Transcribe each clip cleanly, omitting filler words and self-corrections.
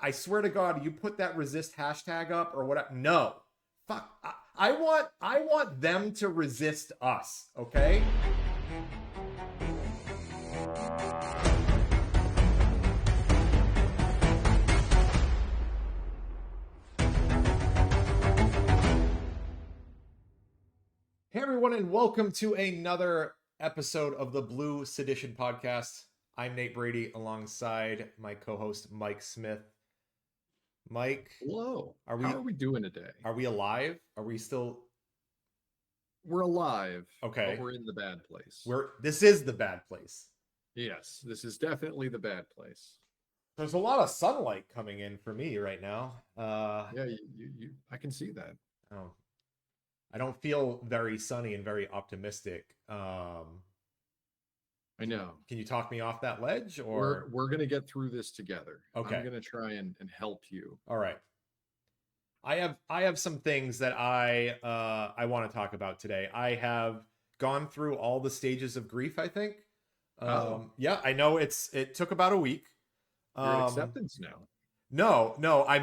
I swear to God, you put that resist hashtag up or whatever. No, fuck. I want them to resist us. Okay. Hey everyone, and welcome to another episode of the Blue Sedition podcast. I'm Nate Brady alongside my co-host Mike Smith. Mike, Hello. are How we are we doing today? are we alive? Are we still We're alive, but okay? we're in the bad place. This is the bad place. Yes, this is definitely the bad place. There's a lot of sunlight coming in for me right now. Yeah, I can see that. Oh, I don't feel very sunny and very optimistic. I know. Can you talk me off that ledge or We're gonna get through this together. I'm okay? gonna try and help you. All right. I have some things that I want to talk about today. I have gone through all the stages of grief, I think. Oh, Yeah, I know it took about a week. you're in Um, acceptance now. no, I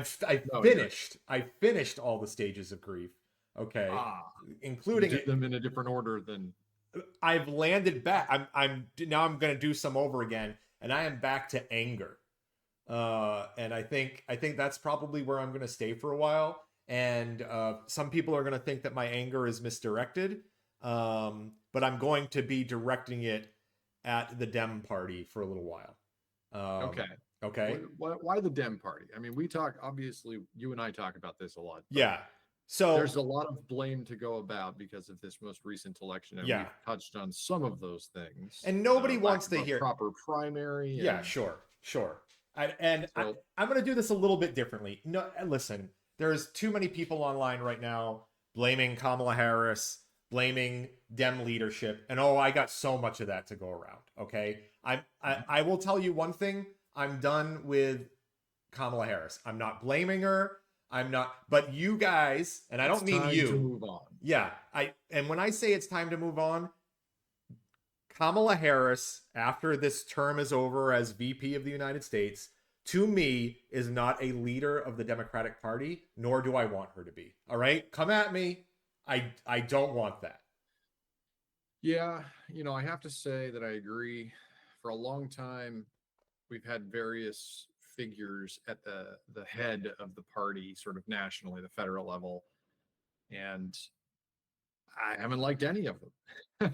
No, you're finished all the stages of grief. Okay, ah. You including did them in a different order than I've landed back. I'm gonna do some over again, and I am back to anger. And I think that's probably where I'm gonna stay for a while. And some people are gonna think that my anger is misdirected, but I'm going to be directing it at the Dem Party for a little while. okay. Okay. Why the Dem Party? I mean, we talk obviously. You and I talk about this a lot, but Yeah. So there's a lot of blame to go about because of this most recent election, and yeah, we've touched on some of those things. and nobody Lack wants of to a hear. proper primary, Yeah, and sure. And so I'm going to do this a little bit differently. No, listen, there's too many people online right now blaming Kamala Harris, blaming Dem leadership, and oh, I got so much of that to go around. Okay, I will tell you one thing. I'm done with Kamala Harris. I'm not blaming her. I'm not, but you guys, and I it's don't mean time to you. move on. Yeah, and when I say it's time to move on, Kamala Harris, after this term is over as VP of the United States, to me, is not a leader of the Democratic Party, nor do I want her to be. All right? Come at me. I don't want that. Yeah, I have to say that I agree. For a long time, we've had various figures at the head of the party, sort of nationally, the federal level, and I haven't liked any of them.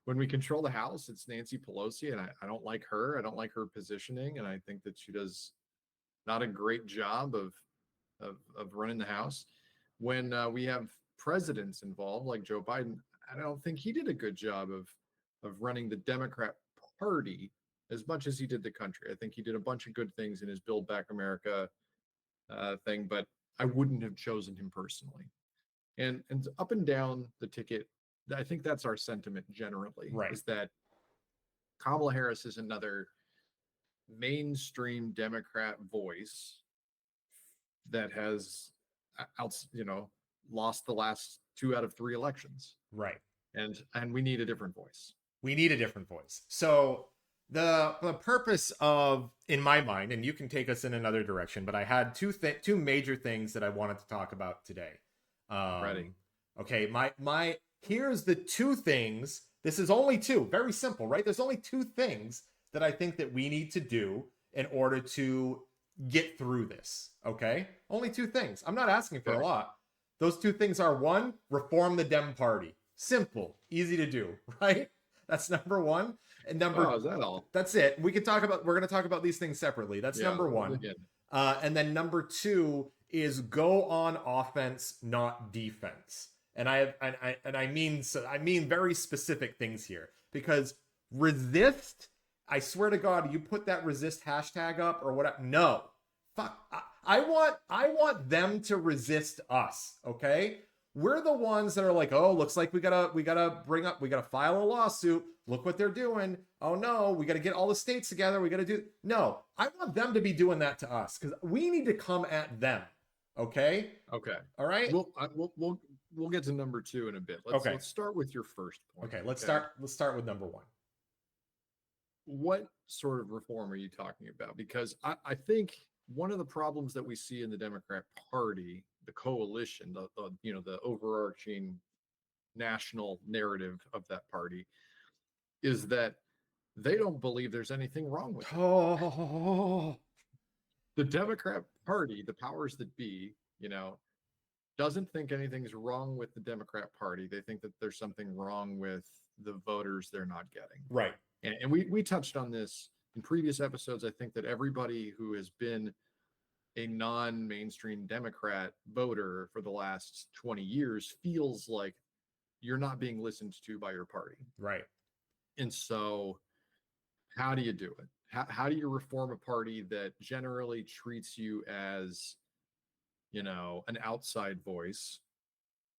When we control the House, it's Nancy Pelosi, and I don't like her. I don't like her positioning, and I think that she does not a great job of running the House. When we have presidents involved, like Joe Biden, I don't think he did a good job of running the Democrat Party as much as he did the country. I think he did a bunch of good things in his Build Back America thing, but I wouldn't have chosen him personally. And up and down the ticket, I think that's our sentiment generally, Right. is that Kamala Harris is another mainstream Democrat voice that has lost the last 2 out of 3 elections, Right. and we need a different voice. We need a different voice. So the purpose of, in my mind, and you can take us in another direction, but I had two major things that I wanted to talk about today. Ready? Okay, my here's the two things. This is only two, very simple, right? There's only two things that I think that we need to do in order to get through this. Okay, only two things. I'm not asking for a Okay. lot. Those two things are: one, reform the Dem Party. Simple, easy to do, right? That's number one. And Oh, is that all? that's it. We're going to talk about these things separately. That's Yeah. number one. Again. And then number two is go on offense, not defense. And I mean very specific things here, because resist. I swear to God, you put that resist hashtag up or whatever. No, fuck. I want them to resist us. Okay, we're the ones that are like, oh, looks like we gotta file a lawsuit. Look what they're doing. Oh no, we gotta get all the states together. We gotta do. No, I want them to be doing that to us, because we need to come at them. Okay. Okay. All right. We'll get to number 2 in a bit. Okay. Let's start with your first point. Okay. Let's start with number one. What sort of reform are you talking about? Because I think one of the problems that we see in the Democrat Party, the coalition, the overarching national narrative of that party, is that they don't believe there's anything wrong with it. Oh, The Democrat Party, the powers that be, doesn't think anything's wrong with the Democrat Party. They think that there's something wrong with the voters they're not getting. right. And we touched on this in previous episodes. I think that everybody who has been a non-mainstream Democrat voter for the last 20 years feels like you're not being listened to by your party. Right. And so how do you do it? How do you reform a party that generally treats you as, an outside voice,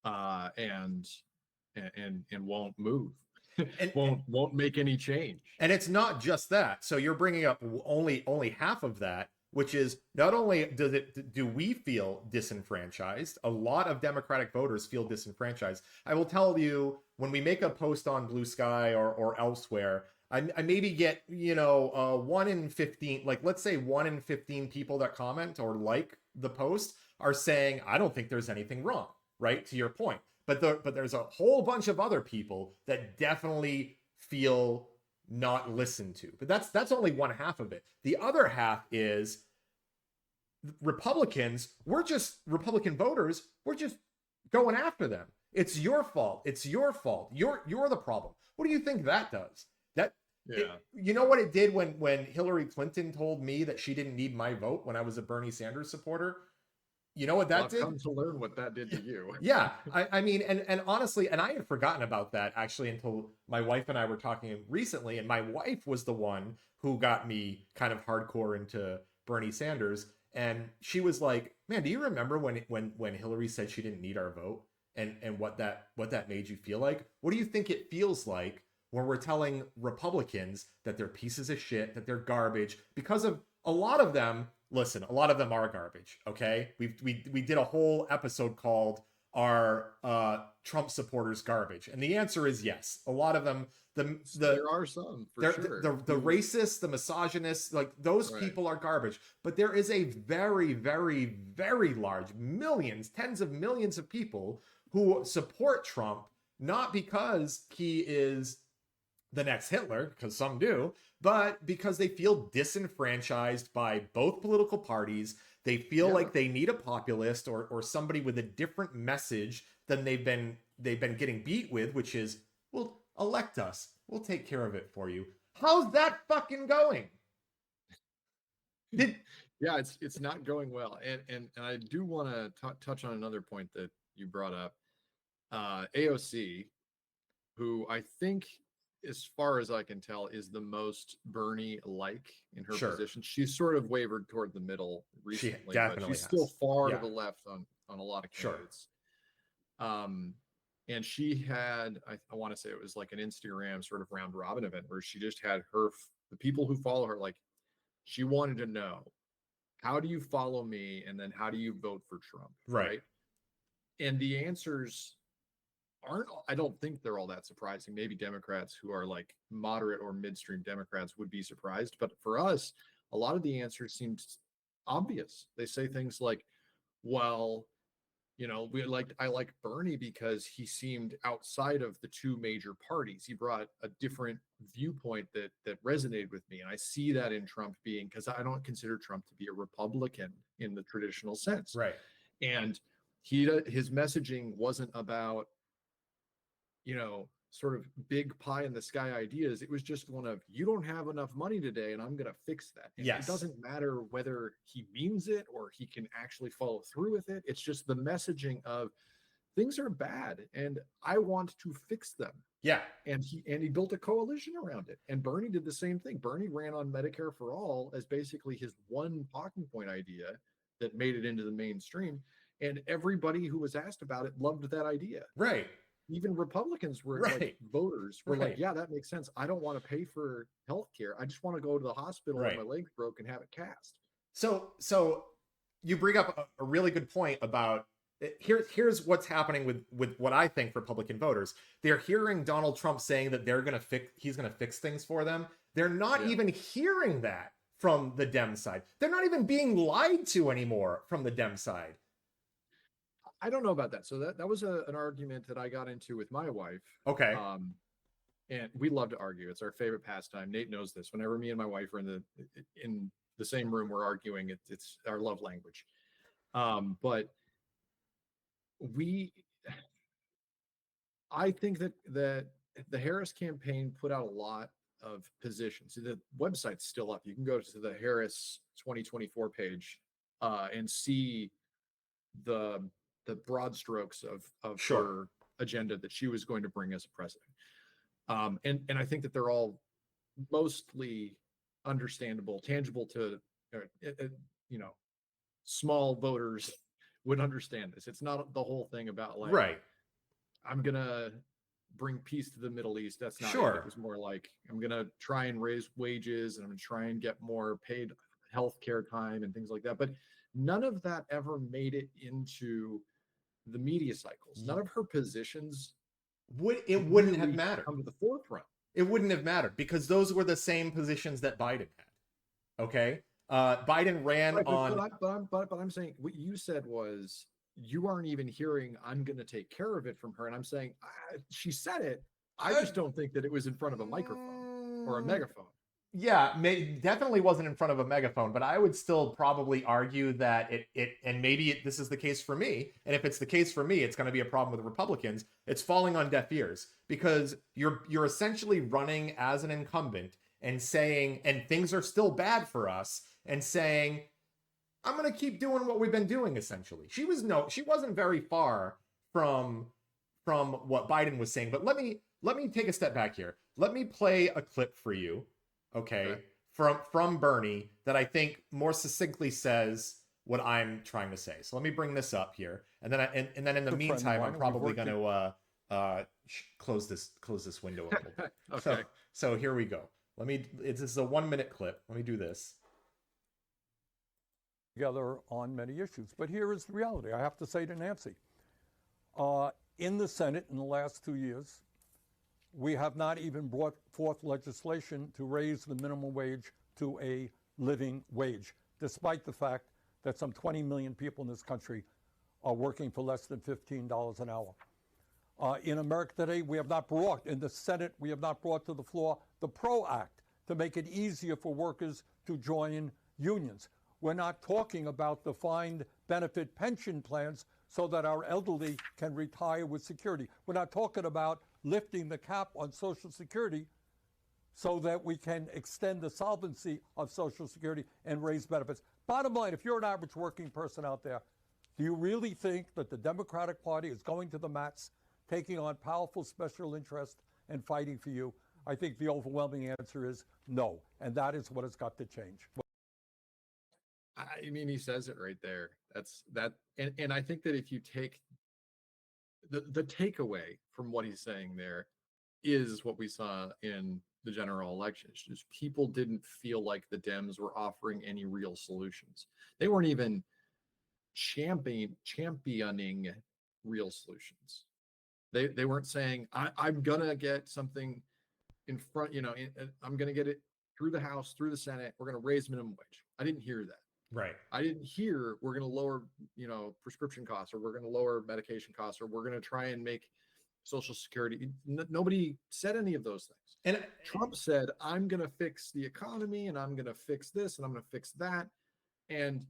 and won't move, And won't make any change? and it's not just that. So you're bringing up only half of that, which is not only do we feel disenfranchised, a lot of Democratic voters feel disenfranchised. I will tell you, when we make a post on Blue Sky or elsewhere, I maybe get 1 in 15, like let's say 1 in 15 people that comment or like the post are saying, I don't think there's anything wrong, right? To your point. But there's a whole bunch of other people that definitely feel not listened to. But that's only one half of it. The other half is Republican voters, we're just going after them. It's your fault. It's your fault. You're the problem. What do you think that does? You know what it did when Hillary Clinton told me that she didn't need my vote when I was a Bernie Sanders supporter? You know what that did? I've come to learn what that did to you. Yeah, I mean, and honestly, and I had forgotten about that actually until my wife and I were talking recently, and my wife was the one who got me kind of hardcore into Bernie Sanders, and she was like, "Man, do you remember when Hillary said she didn't need our vote, and what that made you feel like? What do you think it feels like when we're telling Republicans that they're pieces of shit, that they're garbage, because of a lot of them?" Listen, a lot of them are garbage. Okay, we did a whole episode called "Are Trump Supporters Garbage?" And the answer is yes. A lot of them, there are some for sure. The racists, the misogynists, like those people are garbage. But there is a very, very, very large millions, tens of millions of people who support Trump, not because he is the next Hitler, because some do, but because they feel disenfranchised by both political parties. They feel like they need a populist or somebody with a different message than they've been getting beat with, which is, well, elect us. We'll take care of it for you. How's that fucking going? Yeah, it's not going well. And I do want to touch on another point that you brought up. AOC, who I think, as far as I can tell, is the most Bernie-like in her position. She's sort of wavered toward the middle recently, but she's still far to the left on a lot of candidates. And she had, I want to say it was like an Instagram sort of round robin event where she just had the people who follow her, like, she wanted to know, how do you follow me? And then how do you vote for Trump? Right. And the answers I don't think they're all that surprising. Maybe Democrats who are like moderate or midstream Democrats would be surprised. But for us, a lot of the answers seemed obvious. They say things like, well, I like Bernie because he seemed outside of the two major parties. He brought a different viewpoint that resonated with me. And I see that in Trump because I don't consider Trump to be a Republican in the traditional sense. Right. And his messaging wasn't about, sort of big pie in the sky ideas. It was just one of, you don't have enough money today and I'm going to fix that. And it doesn't matter whether he means it or he can actually follow through with it. It's just the messaging of, things are bad and I want to fix them. Yeah. And he built a coalition around it. And Bernie did the same thing. Bernie ran on Medicare for all as basically his one talking point idea that made it into the mainstream. And everybody who was asked about it loved that idea. Right. Even Republicans were like, voters were like, yeah, that makes sense. I don't want to pay for healthcare. I just want to go to the hospital when my leg's broke and have it cast. So you bring up a really good point about here's what's happening with what I think Republican voters. They're hearing Donald Trump saying that he's going to fix things for them. They're not even hearing that from the Dem side. They're not even being lied to anymore from the Dem side. I don't know about that. So that was an argument that I got into with my wife. Okay. And we love to argue. It's our favorite pastime. Nate knows this. Whenever me and my wife are in the same room, we're arguing. It's our love language. But I think that the Harris campaign put out a lot of positions. The website's still up. You can go to the Harris 2024 page and see the broad strokes of Sure. her agenda that she was going to bring as a president. And I think that they're all mostly understandable, tangible to you know, small voters would understand this. It's not the whole thing about like, Right. I'm gonna bring peace to the Middle East. That's not Sure. it. It was more like, I'm gonna try and raise wages and I'm gonna try and get more paid healthcare time and things like that. But none of that ever made it into the media cycles. None of her positions Wouldn't have mattered. come to the forefront. It wouldn't have mattered because those were the same positions that Biden had. Okay. Biden ran Right, on. but I'm saying what you said was you aren't even hearing I'm going to take care of it from her. And I'm saying she said it. I just don't think that it was in front of a microphone or a megaphone. Yeah, definitely wasn't in front of a megaphone, but I would still probably argue that and maybe this is the case for me. And if it's the case for me, it's going to be a problem with Republicans. It's falling on deaf ears because you're essentially running as an incumbent and saying, and things are still bad for us, and saying, I'm going to keep doing what we've been doing. Essentially, she wasn't very far from what Biden was saying. But let me take a step back here. Let me play a clip for you. Okay, from Bernie that I think more succinctly says what I'm trying to say. So let me bring this up here, and then and then in the meantime, I'm probably going to close this window a little bit. Okay. So here we go. This is a 1-minute clip. Let me do this. Together on many issues, but here is the reality. I have to say to Nancy, in the Senate in the last 2 years, we have not even brought forth legislation to raise the minimum wage to a living wage, despite the fact that some 20 million people in this country are working for less than $15 an hour. In America today, we have not brought, in the Senate, we have not brought to the floor the PRO Act to make it easier for workers to join unions. We're not talking about defined benefit pension plans so that our elderly can retire with security. We're not talking about lifting the cap on Social Security so that we can extend the solvency of Social Security and raise benefits. Bottom line, if you're an average working person out there, do you really think that the Democratic Party is going to the mats, taking on powerful special interests and fighting for you? I think the overwhelming answer is no, and that is what has got to change. I mean, he says it right there. And I think that if you take the takeaway from what he's saying there is what we saw in the general election. It's just people didn't feel like the Dems were offering any real solutions. They weren't even championing real solutions. They weren't saying, I'm gonna get something in front, I'm gonna get it through the House, through the Senate. We're gonna raise minimum wage. I didn't hear that. Right. I didn't hear we're going to lower, prescription costs, or we're going to lower medication costs, or we're going to try and make Social Security. Nobody said any of those things. And Trump said, I'm going to fix the economy and I'm going to fix this and I'm going to fix that. And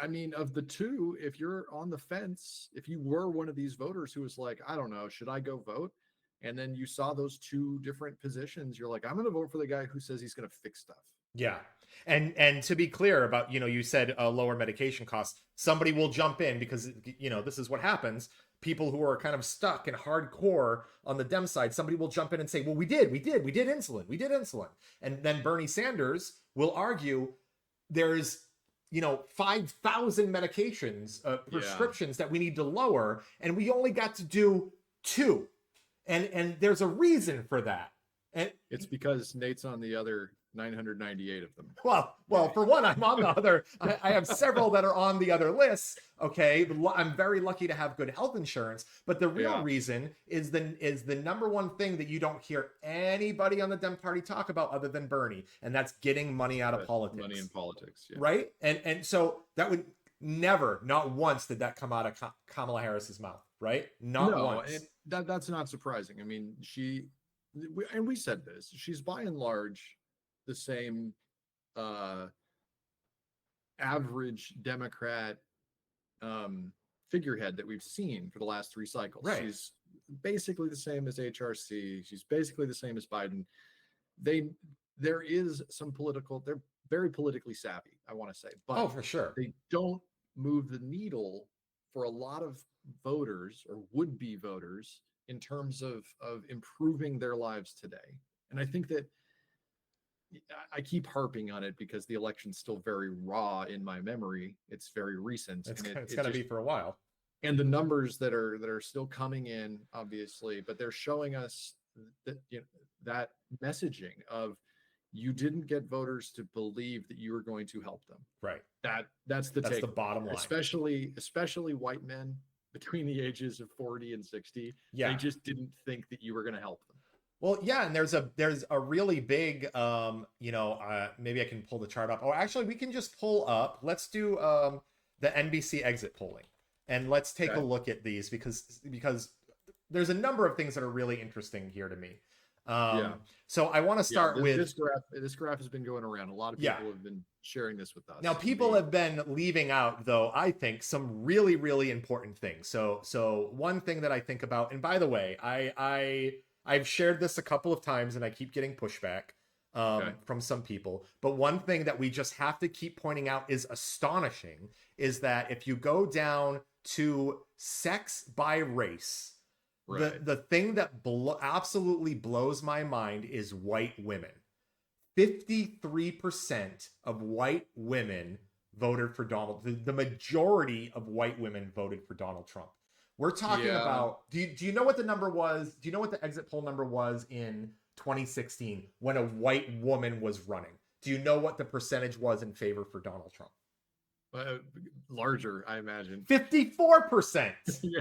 I mean, of the two, if you're on the fence, if you were one of these voters who was like, I don't know, should I go vote? And then you saw those two different positions, you're like, I'm going to vote for the guy who says he's going to fix stuff. Yeah. And to be clear about, you said lower medication costs, somebody will jump in because, this is what happens. People who are kind of stuck and hardcore on the Dem side, somebody will jump in and say, well, we did insulin. And then Bernie Sanders will argue there's, 5,000 medications, prescriptions that we need to lower. And we only got to do 2. And there's a reason for that. And it's because Nate's on the other 998 of them. Well, for one, I'm on the other. I have several that are on the other lists. Okay, I'm very lucky to have good health insurance. But the real Yeah. reason is the number one thing that you don't hear anybody on the Dem Party talk about other than Bernie, and that's getting money out of politics. Money in politics, yeah. Right? And so that would never, not once did that come out of Kamala Harris's mouth, right? Not once. And that's not surprising. I mean, we said this, she's by and large the same average Democrat figurehead that we've seen for the last 3 cycles. Right. She's basically the same as HRC. She's basically the same as Biden. There is some they're very politically savvy, I want to say, but for sure. they don't move the needle for a lot of voters or would-be voters in terms of improving their lives today. And I think that I keep harping on it because the election's still very raw in my memory. It's very recent. It's going to be for a while. And the numbers that are still coming in, obviously, but they're showing us that, that messaging of, you didn't get voters to believe that you were going to help them. Right. That's the bottom line. Especially white men between the ages of 40 and 60. Yeah. They just didn't think that you were going to help them. Well, yeah, and there's a really big maybe I can pull the chart up. Oh, actually we can just pull up. Let's do the NBC exit polling. And let's take a look at these because there's a number of things that are really interesting here to me. So I want to start with this graph has been going around. A lot of people have been sharing this with us. Now, people have been leaving out, though, I think, some really, really important things. So one thing that I think about, and by the way, I've shared this a couple of times and I keep getting pushback from some people. But one thing that we just have to keep pointing out is astonishing is that if you go down to sex by race, the thing that absolutely blows my mind is white women. 53% of white women voted for the majority of white women voted for Donald Trump. We're talking about, do you know what the number was? Do you know what the exit poll number was in 2016 when a white woman was running? Do you know what the percentage was in favor for Donald Trump? Larger, I imagine. 54%. Yeah.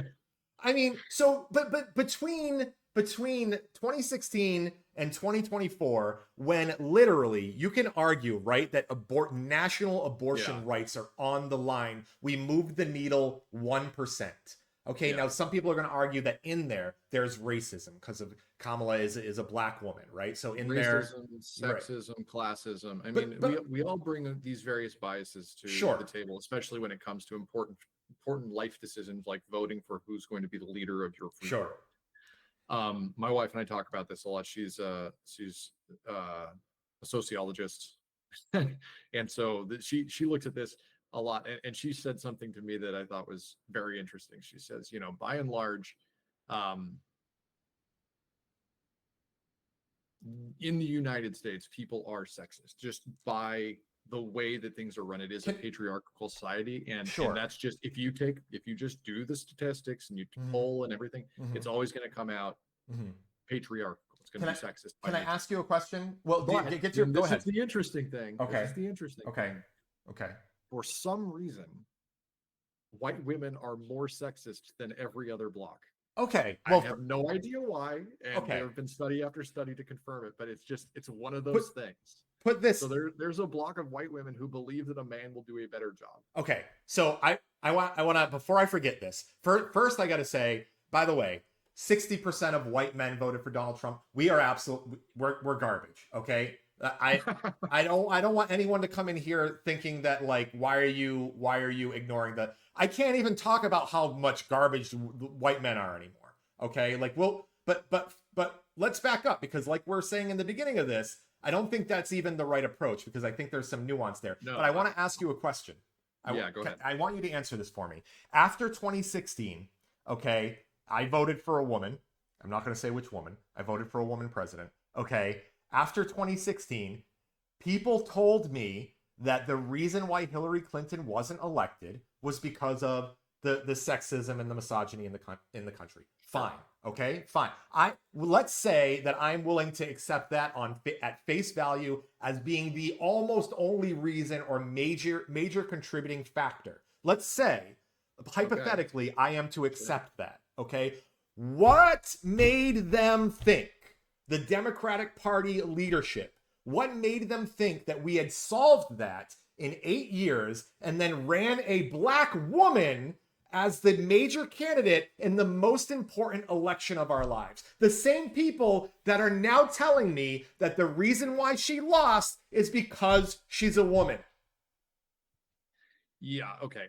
I mean, so, but between 2016 and 2024, when literally you can argue, right, that national abortion rights are on the line, we moved the needle 1%. Okay, now some people are going to argue that in there's racism because of Kamala is a black woman, right? So in racism, sexism, classism. I mean, we all bring these various biases to the table, especially when it comes to important life decisions like voting for who's going to be the leader of your free world. My wife and I talk about this a lot. She's a sociologist, and so she looks at this a lot, and she said something to me that I thought was very interesting. She says, by and large, in the United States, people are sexist just by the way that things are run. It is a patriarchal society, and that's just if you just do the statistics and you poll and everything, it's always going to come out patriarchal. It's going to be sexist. Can I ask you a question? Well, go ahead. This is the interesting thing. Okay. This is the interesting thing. Okay. For some reason, white women are more sexist than every other bloc. Okay. Well, I have no idea why, and there have been study after study to confirm it, but it's one of those things. Put this. So there's a block of white women who believe that a man will do a better job. Okay. So I want to, before I forget this, first I got to say, by the way, 60% of white men voted for Donald Trump. We are we're garbage. Okay. I don't want anyone to come in here thinking that like, why are you ignoring that? I can't even talk about how much garbage white men are anymore. Okay. Like, but let's back up because like we're saying in the beginning of this, I don't think that's even the right approach because I think there's some nuance there. No, but I want to ask you a question. Go ahead. I want you to answer this for me. After 2016, okay, I voted for a woman. I'm not going to say which woman. I voted for a woman president. Okay. After 2016, people told me that the reason why Hillary Clinton wasn't elected was because of the sexism and the misogyny in the country. Fine. Okay, fine. Let's say that I'm willing to accept that at face value as being the almost only reason or major contributing factor. Let's say, hypothetically, I am to accept that. Okay, what made them think, the Democratic Party leadership, what made them think that we had solved that in 8 years and then ran a black woman as the major candidate in the most important election of our lives? The same people that are now telling me that the reason why she lost is because she's a woman. Yeah, okay.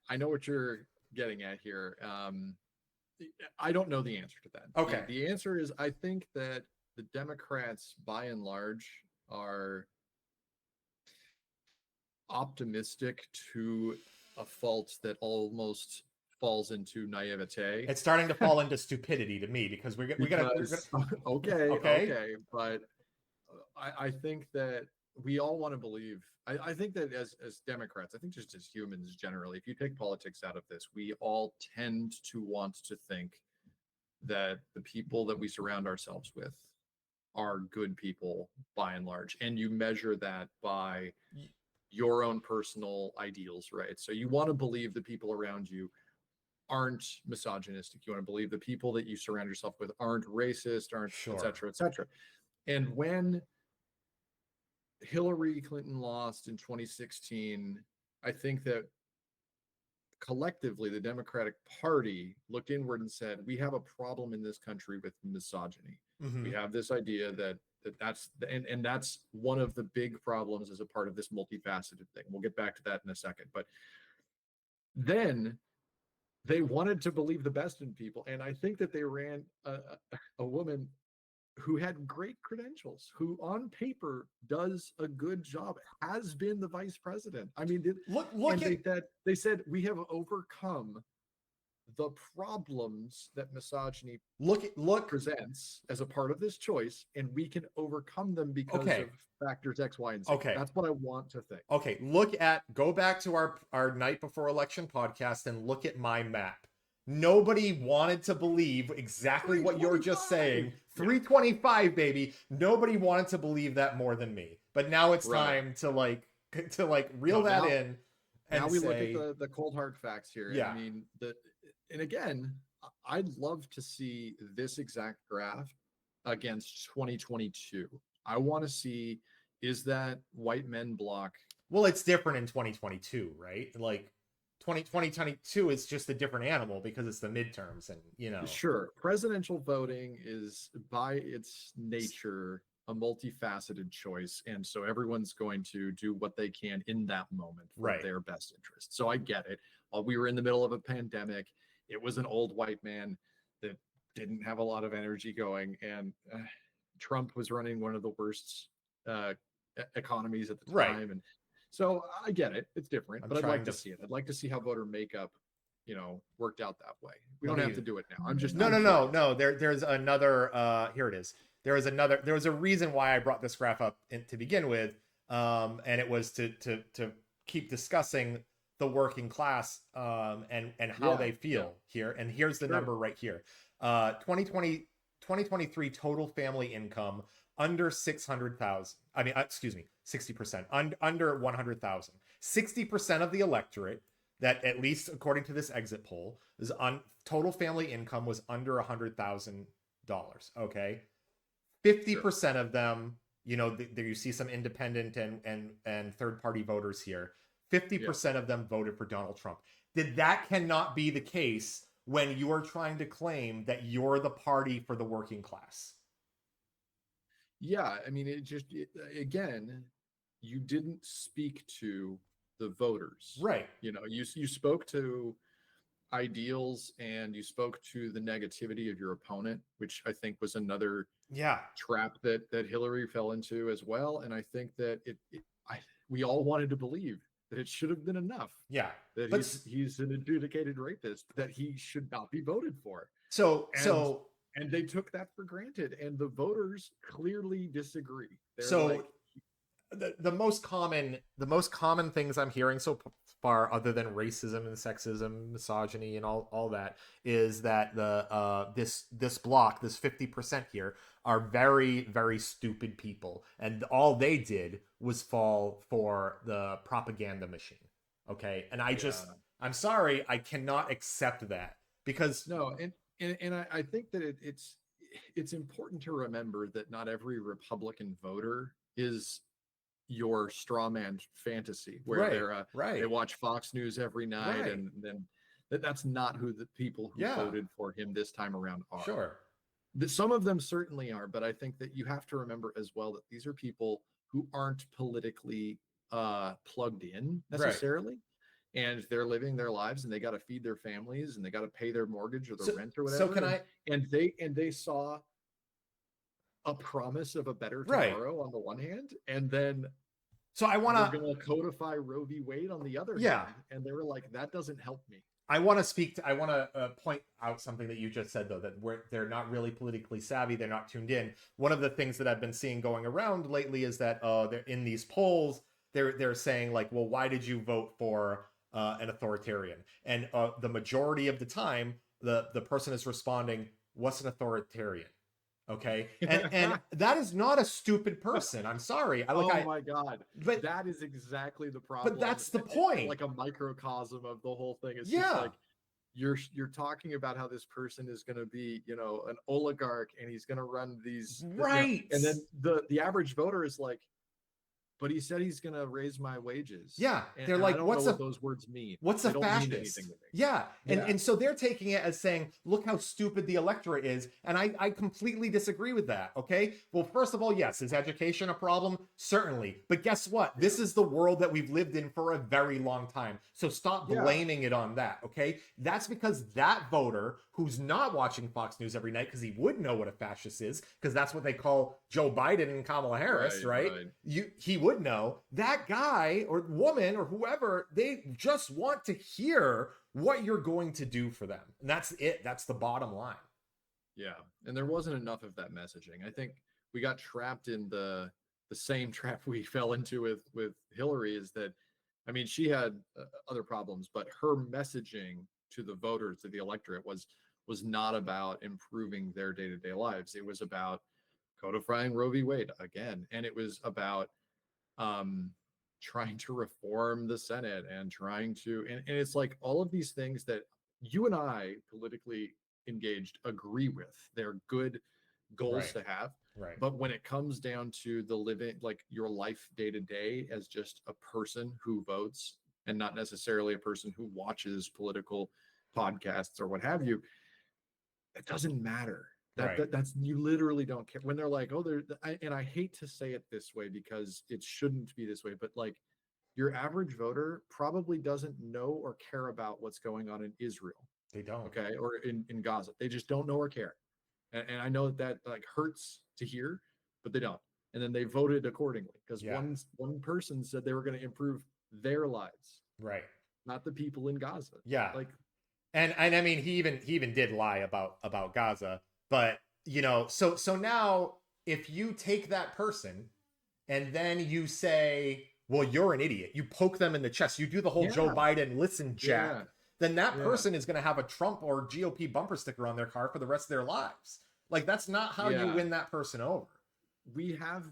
I know what you're getting at here. I don't know the answer to that. Okay. The answer is, I think that the Democrats, by and large, are optimistic to a fault that almost falls into naivete. It's starting to fall into stupidity to me because we're gonna Okay, but I think that we all want to believe. I think that as Democrats, I think just as humans generally, if you take politics out of this, we all tend to want to think that the people that we surround ourselves with are good people by and large, and you measure that by your own personal ideals, right? So you want to believe the people around you aren't misogynistic. You want to believe the people that you surround yourself with aren't racist, aren't Sure. et cetera, et cetera. And when Hillary Clinton lost in 2016, I think that collectively the Democratic Party looked inward and said, we have a problem in this country with misogyny. Mhm. We have this idea and that's one of the big problems as a part of this multifaceted thing. We'll get back to that in a second. But then they wanted to believe the best in people. And I think that they ran a woman who had great credentials, who on paper does a good job, has been the vice president. I mean, they said we have overcome the problems that misogyny presents as a part of this choice, and we can overcome them because of factors X, Y, and Z. Okay. That's what I want to think. Okay, go back to our night before election podcast and look at my map. Nobody wanted to believe exactly what you're just saying. 325, baby. Nobody wanted to believe that more than me. But now it's time to reel that in. And now we look at the cold hard facts here. Yeah. I mean, and again, I'd love to see this exact graph against 2022. I want to see, is that white men block? Well, it's different in 2022, right? Like 2022 is just a different animal because it's the midterms, and Sure, presidential voting is by its nature a multifaceted choice, and so everyone's going to do what they can in that moment for their best interest. So I get it. We were in the middle of a pandemic. It was an old white man that didn't have a lot of energy going, and Trump was running one of the worst economies at the time, and so I get it. It's different, but I'd like to see it. I'd like to see how voter makeup, worked out that way. We don't have to do it now. I'm just no. There's another. Here it is. There was a reason why I brought this graph up to begin with, and it was to keep discussing the working class and how they feel here. And here's the number right here. 2023 total family income under 600,000. I mean, 60%, under 100,000. 60% of the electorate, that at least according to this exit poll, is on total family income was under $100,000. Okay, 50% of them, there you see some independent and third party voters here. 50% of them voted for Donald Trump. That cannot be the case when you are trying to claim that you're the party for the working class. Yeah, I mean, again, you didn't speak to the voters, right? You spoke to ideals and you spoke to the negativity of your opponent, which I think was another trap that Hillary fell into as well. And I think that we all wanted to believe that it should have been enough. Yeah, that he's an adjudicated rapist, that he should not be voted for. And they took that for granted, and the voters clearly disagree. They're the most common things I'm hearing so far, other than racism and sexism, misogyny, and all that, is that this block, this 50% here, are very very stupid people, and all they did was fall for the propaganda machine. Okay, and Yeah. I'm sorry, I cannot accept that because No, and I think that it's important to remember that not every Republican voter is your straw man fantasy, where right, they right, watch Fox News every night, right, and then that's not who the people who yeah, voted for him this time around are. sure, Some of them certainly are, but I think that you have to remember as well that these are people who aren't politically plugged in right. necessarily, and they're living their lives, and they got to feed their families, and they got to pay their mortgage or their So rent or so whatever, can I and they saw a promise of a better right. tomorrow on the one hand, and then So I want we're to going to codify Roe v. Wade on the other yeah, hand, and they were like, that doesn't help me. I want to point out something that you just said though, that they're not really politically savvy, they're not tuned in. One of the things that I've been seeing going around lately is that they're in these polls, they're saying like, well, why did you vote for an authoritarian? And the majority of the time, the person is responding, "What's an authoritarian?" Okay, and that is not a stupid person. I'm sorry, Oh my God. but That is exactly the but problem. that's the point. Like a microcosm of the whole thing. It's just Yeah, like you're talking about how this person is going to be, an oligarch, and he's going to run these, right. and then the average voter is like, but he said he's going to raise my wages. Yeah, they're And I like, don't know what those words mean. what's They a don't mean anything fascist? to me. Yeah, Yeah. and so they're taking it as saying, look how stupid the electorate is, and I completely disagree with that. Okay, well, first of all, yes, is education a problem? Certainly, but guess what? Yeah. This is the world that we've lived in for a very long time. So stop Yeah. blaming it on that. Okay, that's because that voter who's not watching Fox News every night, because he would know what a fascist is, because that's what they call Joe Biden and Kamala Harris, right? Right. He would know. That guy or woman or whoever, they just want to hear what you're going to do for them, and that's it. That's the bottom line. Yeah, and there wasn't enough of that messaging. I think we got trapped in the same trap we fell into with Hillary. Is that, I mean, she had other problems, but her messaging to the voters, to the electorate, was not about improving their day-to-day lives. It was about codifying Roe v. Wade again, and it was about um, trying to reform the Senate, and trying to, and it's like all of these things that you and I, politically engaged, agree with. They're good goals Right. to have. Right. But when it comes down to the living, like your life day to day as just a person who votes, and not necessarily a person who watches political podcasts or what have you, it doesn't matter. Right. That's, you literally don't care when they're like, oh, and I hate to say it this way because it shouldn't be this way, but like your average voter probably doesn't know or care about what's going on in Israel, They don't. okay, or in Gaza. They just don't know or care. And I know that like hurts to hear, but they don't. And then they voted accordingly because Yeah. one person said they were going to improve their lives, Right. not the people in Gaza. Yeah. Like, And I mean, he even did lie about Gaza, but so now if you take that person and then you say, well, you're an idiot, you poke them in the chest, you do the whole Joe yeah, Biden listen, Jack, yeah, then that yeah, person is going to have a Trump or GOP bumper sticker on their car for the rest of their lives. Like, that's not how you yeah. win that person over. We have,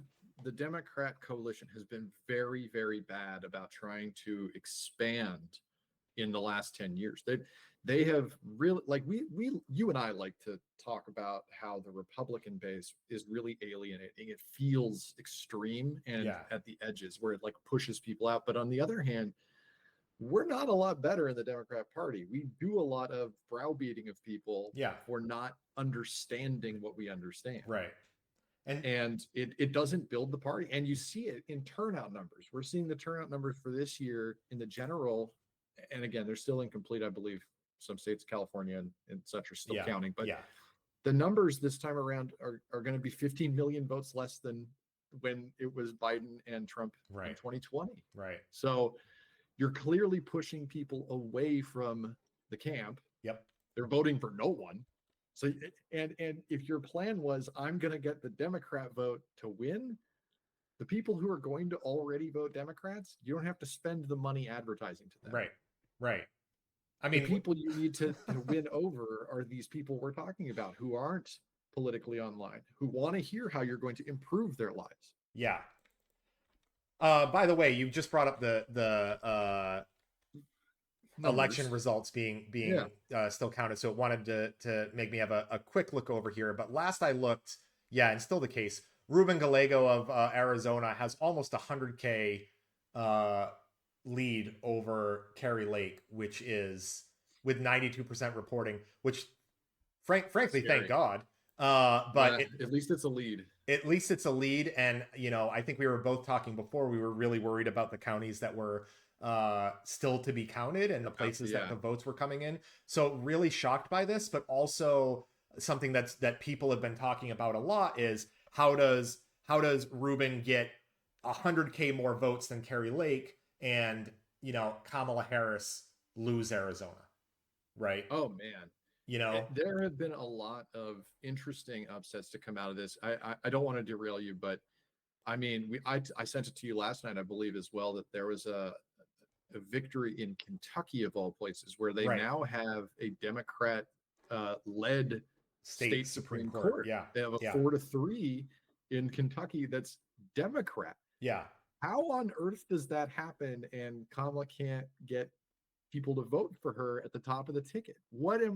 the Democrat coalition has been very, very bad about trying to expand in the last 10 years. They have really, like, you and I like to talk about how the Republican base is really alienating. It feels extreme and Yeah. at the edges where it like pushes people out. But on the other hand, we're not a lot better in the Democrat Party. We do a lot of browbeating of people Yeah. for not understanding what we understand. Right. And it doesn't build the party. And you see it in turnout numbers. We're seeing the turnout numbers for this year in the general. And again, they're still incomplete, I believe. Some states, California and such, are still counting. But yeah. the numbers this time around are going to be 15 million votes less than when it was Biden and Trump in Right. 2020. Right. So you're clearly pushing people away from the camp. Yep. They're voting for no one. So, and if your plan was, I'm going to get the Democrat vote to win, The people who are going to already vote Democrats, you don't have to spend the money advertising to them. Right. Right. I The mean, people you need to win over are these people we're talking about who aren't politically online, who want to hear how you're going to improve their lives. yeah. By the way, you just brought up the election Numbers. results being Yeah. still counted. So it wanted to make me have a quick look over here. But last I looked, yeah, and still the case. Ruben Gallego of Arizona has almost 100K lead over Kerry Lake, which is with 92% reporting, which frankly, Scary. thank God. But at least it's a lead. At least it's a lead. And, I think we were both talking before, we were really worried about the counties that were still to be counted and the places that the votes were coming in. So really shocked by this, but also something that people have been talking about a lot is how does Ruben get 100K more votes than Kerry Lake and, Kamala Harris lose Arizona, right? Oh man. There have been a lot of interesting upsets to come out of this. I don't want to derail you, but I mean, I sent it to you last night, I believe, as well, that there was a victory in Kentucky of all places, where they now have a Democrat led state Supreme Court. Yeah, they have a 4-3 in Kentucky that's Democrat. Yeah. How on earth does that happen? And Kamala can't get people to vote for her at the top of the ticket. What are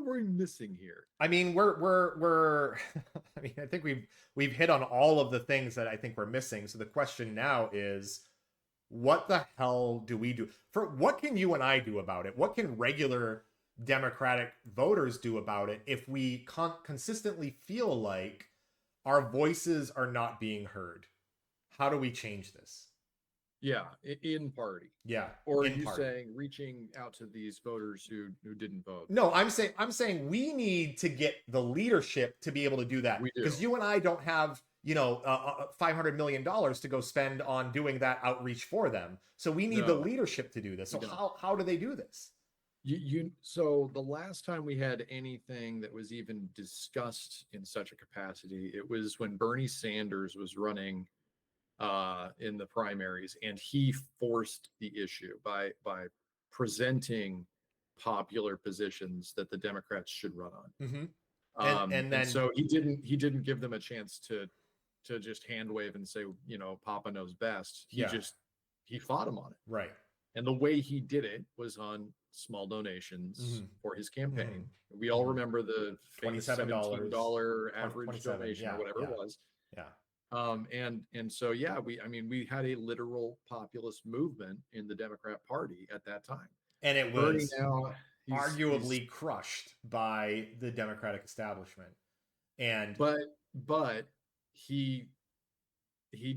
we missing here? I mean, we're I mean, I think we've hit on all of the things that I think we're missing. So the question now is, what the hell do we do? What can you and I do about it? What can regular Democratic voters do about it if we consistently feel like our voices are not being heard? How do we change this? Yeah, in party. Yeah. Or are you saying reaching out to these voters who didn't vote? No, I'm saying we need to get the leadership to be able to do that. We do. Because you and I don't have, $500 million to go spend on doing that outreach for them. So we need the leadership to do this. So how do they do this? So the last time we had anything that was even discussed in such a capacity, it was when Bernie Sanders was running in the primaries, and he forced the issue by presenting popular positions that the Democrats should run on. Mm-hmm. And then so he didn't give them a chance to just hand wave and say, Papa knows best. He fought him on it. Right. And the way he did it was on small donations for his campaign. We all remember the famous $17 average donation or whatever it was. Yeah. And so we had a literal populist movement in the Democrat Party at that time. And it was arguably crushed by the Democratic establishment. And but he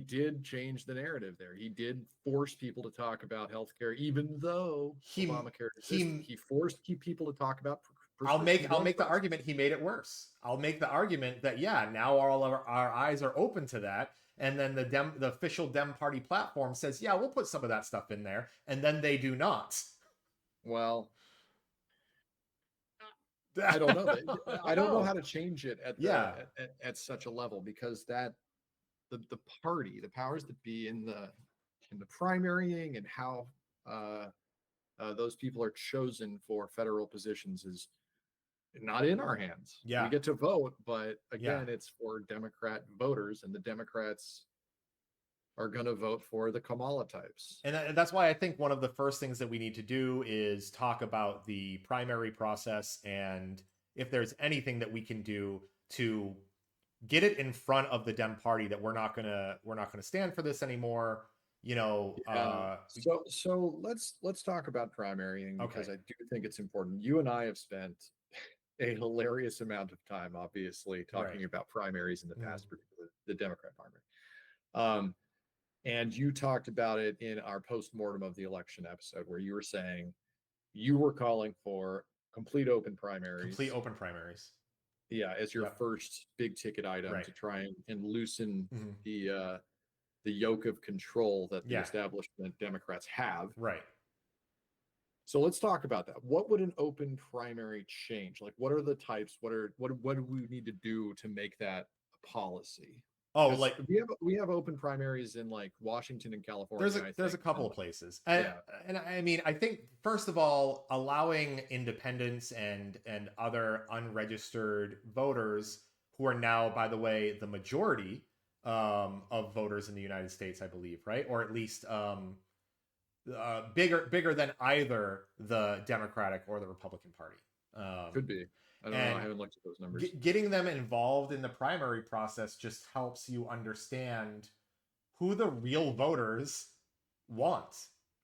did change the narrative there. He did force people to talk about healthcare, even though Obamacare existed. He forced people to talk about. I'll make the argument he made it worse. I'll make the argument that now all of our eyes are open to that, and then the official Dem Party platform says, we'll put some of that stuff in there, and then they do not. Well, I don't know. I don't know how to change it at such a level, because that the party, the powers that be in the primarying and how those people are chosen for federal positions is not in our hands. We get to vote, but again, it's for Democrat voters, and the Democrats are going to vote for the Kamala types. And that's why I think one of the first things that we need to do is talk about the primary process, and if there's anything that we can do to get it in front of the Dem Party that we're not gonna stand for this anymore. So let's talk about primarying, because I do think it's important. You and I have spent a hilarious amount of time, obviously, talking about primaries in the past, particularly the Democrat primary. And you talked about it in our post-mortem of the election episode, where you were saying you were calling for complete open primaries. Yeah, as your first big ticket item to try and loosen the yoke of control that the establishment Democrats have. Right. So let's talk about that. What would an open primary change? Like, what are the types? What do we need to do to make that a policy? Oh, 'Cause like we have open primaries in like Washington and California. there's a couple of places. And, yeah. and I mean, I think first of all, allowing independents and other unregistered voters who are now, by the way, the majority of voters in the United States, I believe, right? Or at least bigger than either the Democratic or the Republican Party. Could be. I don't know. I And haven't looked at those numbers. getting them involved in the primary process just helps you understand who the real voters want,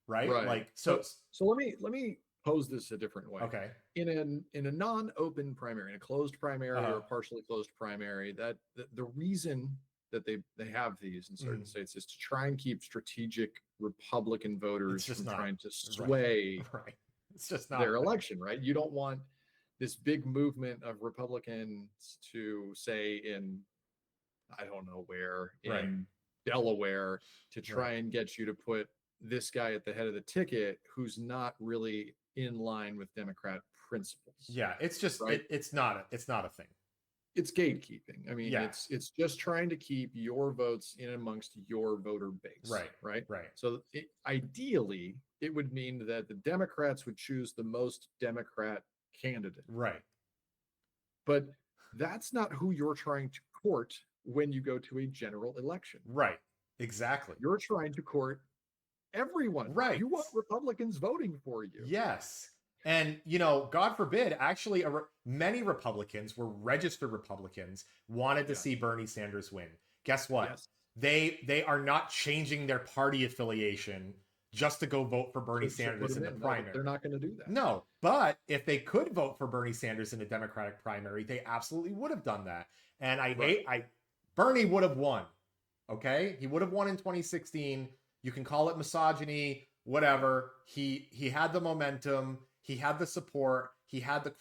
right? Right. Like So let me pose this a different way. okay. In a non-open primary, in a closed primary or Uh-huh. a partially closed primary, that the reason that they have these in certain Mhm. states is to try and keep strategic Republican voters just from not- trying to right. sway Right. It's just not their election, right? You don't want this big movement of Republicans to say in I don't know where Right. in Delaware to try Right. and get you to put this guy at the head of the ticket who's not really in line with Democrat principles. Yeah, it's just Right. it's not a thing. It's gatekeeping. I mean, Yeah. it's just trying to keep your votes in amongst your voter base. Right. Right. Right. So ideally, it would mean that the Democrats would choose the most Democrat candidate. Right. But that's not who you're trying to court when you go to a general election. Right. Exactly. You're trying to court everyone. Right. You want Republicans voting for you. Yes. And, you know, God forbid, actually, many Republicans were registered Republicans, wanted to Yeah. see Bernie Sanders win. Guess what? Yes. They are not changing their party affiliation just to go vote for Bernie To put Sanders in them the No, primary. they're not going to do that. No, but if they could vote for Bernie Sanders in a Democratic primary, they absolutely would have done that. And Bernie would have won. Okay? He would have won in 2016. You can call it misogyny, whatever. He had the momentum, he had the support, he had the